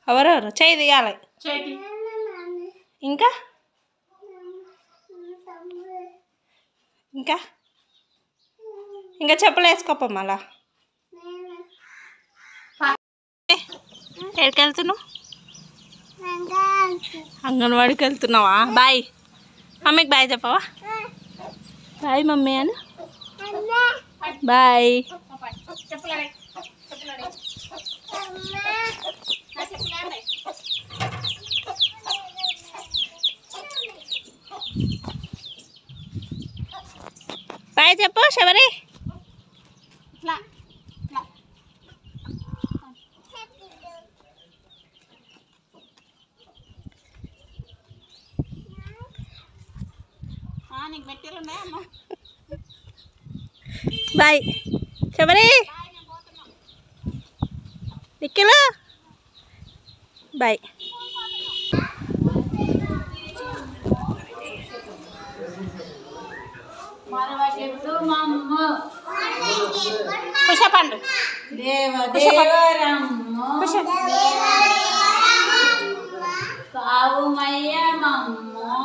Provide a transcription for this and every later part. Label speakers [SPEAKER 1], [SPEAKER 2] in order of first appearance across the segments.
[SPEAKER 1] ఎవరెవరు చేయి తీయాలి ఇంకా ఇంకా ఇంకా చెప్పులు వేసుకోప మళ్ళా ఎక్కడికి వెళ్తున్నావు అంగన్వాడికి వెళ్తున్నావా బాయ్ మమ్మీకి బాయ్ చెప్పవా బాయ్ మమ్మీ అని బాయ్ బాయ్ చెప్పు శబరి బాయ్ శబరి నిఖిల్ బాయ్ పుష్పండు
[SPEAKER 2] కావుమయ్య మమ్ము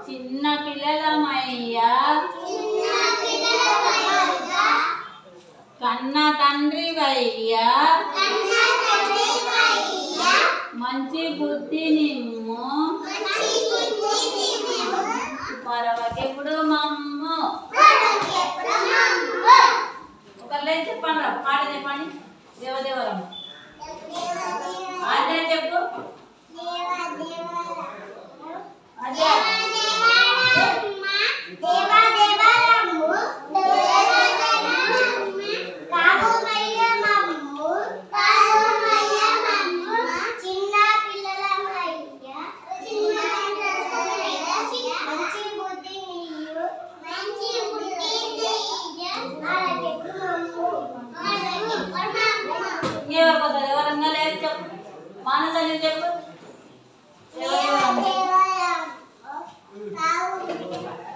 [SPEAKER 2] చిన్న పిల్లలమయ్యా కన్న తండ్రి వయ్యా మంచి బుద్ధి నిమ్ము మరవకెప్పుడు మమ్ము ఒకళ్ళే చెప్పండి రా పాట చెప్పండి దేవదేవరం అదే చెప్పు అదే ఎవరంగా లేదు చెప్పు మానసని చెప్పు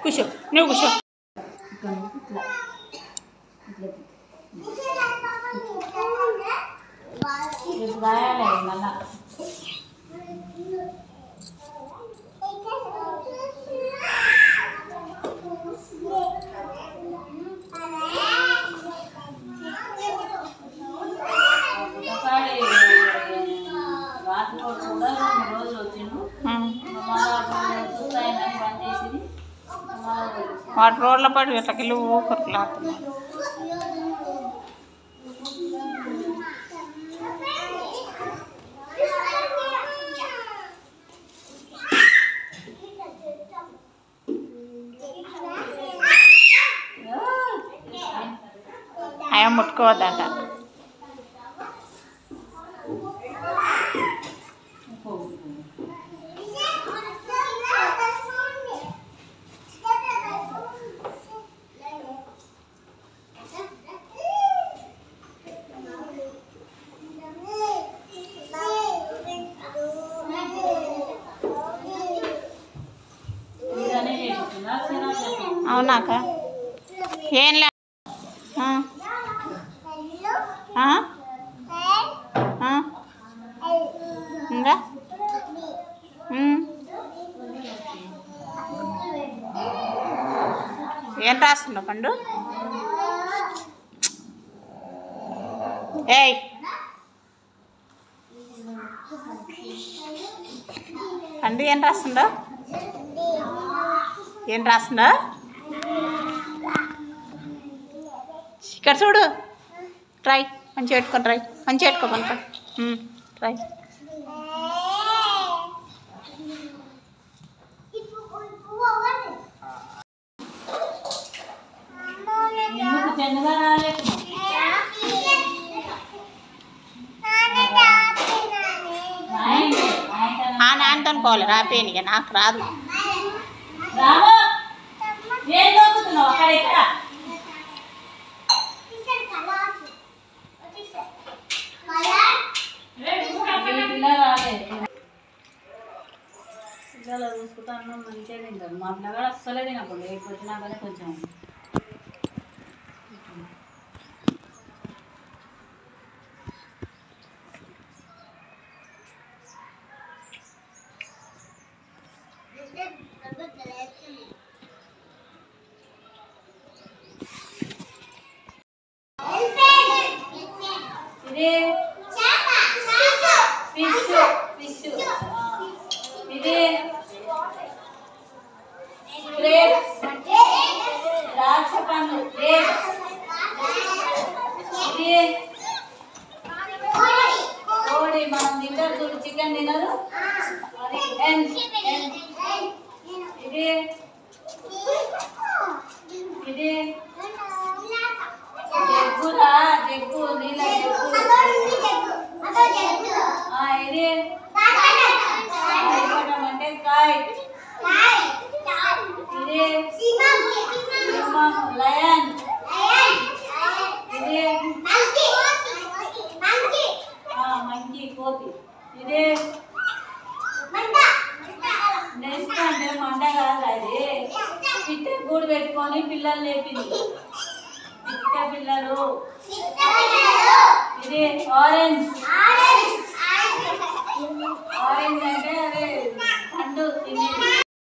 [SPEAKER 1] కూర్చో నువ్వు కూర్చో
[SPEAKER 2] రాయాలి మళ్ళా
[SPEAKER 1] వాటి రోడ్ల పడి ఇట్లకెళ్ళి ఊరుకులాడుతున్నారు అయ్యా ముట్టుకోవద్దంట అవునాక ఏం లే ఇంకా ఏం రాస్తున్నావు పండు ఏయ్ పండు ఏం రాస్తుందో ఏం రాస్తుందో ఇక్కడ చూడు ట్రై మంచిగా పెట్టుకో ట్రై మంచిగా పెట్టుకో కనుక ట్రై నాన్నతో పోలే రాపేనిక నాకు రాదు
[SPEAKER 2] పిల్లలు చూసుకుంటాను మంచిగా తింటారు మా పిల్లగాడు అస్సలే తినకుండా లేకపోతున్నాకనే కొంచెం మనం తింటారు చూడు చికెన్ తినరు అది ఇది ఇది జగ్గురా జగ్గు నీళ్ళ జగ్గు ఇది అంటే కాయ్ ఇది లయన్ ఇది మంకీ కోతి ఇది నెక్స్ట్ అంటే మంట కాదు అది పిట్ట గూడు పెట్టుకొని పిల్లలు లేపింది పిట్ట పిల్లలు ఇది ఆరెంజ్ ఆరెంజ్ అంటే అదే